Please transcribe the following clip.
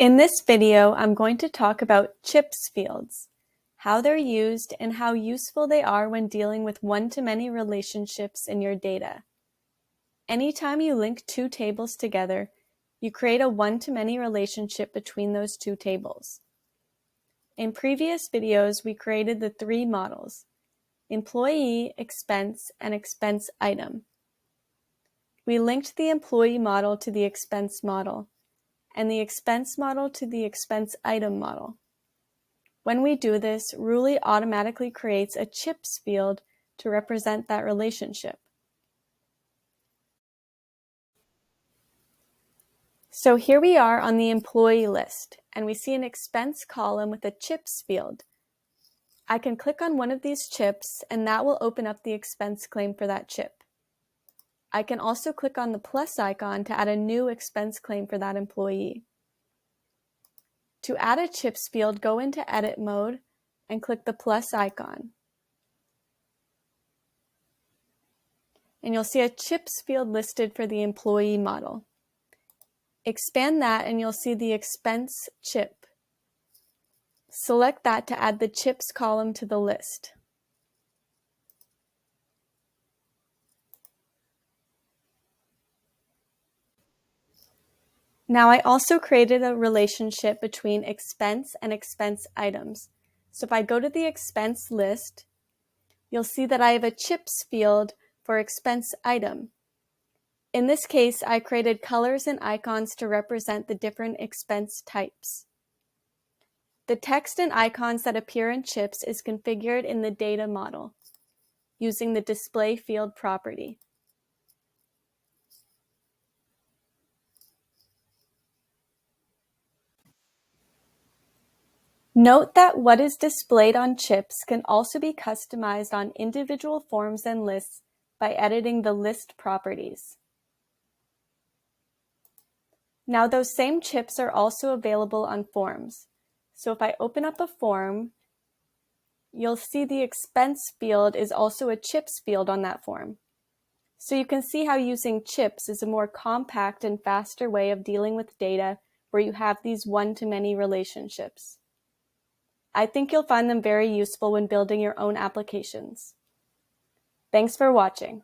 In this video, I'm going to talk about chips fields, how they're used, and how useful they are when dealing with one-to-many relationships in your data. Anytime you link two tables together, you create a one-to-many relationship between those two tables. In previous videos, we created the three models: employee, expense, and expense item. We linked the employee model to the expense model, and the expense model to the expense item model. When we do this, Ruly automatically creates a chips field to represent that relationship. So here we are on the employee list, and we see an expense column with a chips field. I can click on one of these chips, and that will open up the expense claim for that chip. I can also click on the plus icon to add a new expense claim for that employee. To add a chips field, go into edit mode and click the plus icon. And you'll see a chips field listed for the employee model. Expand that and you'll see the expense chip. Select that to add the chips column to the list. Now I also created a relationship between expense and expense items. So if I go to the expense list, you'll see that I have a chips field for expense item. In this case, I created colors and icons to represent the different expense types. The text and icons that appear in chips is configured in the data model using the display field property. Note that what is displayed on chips can also be customized on individual forms and lists by editing the list properties. Now those same chips are also available on forms. So if I open up a form, you'll see the expense field is also a chips field on that form. So you can see how using chips is a more compact and faster way of dealing with data where you have these one-to-many relationships. I think you'll find them very useful when building your own applications. Thanks for watching.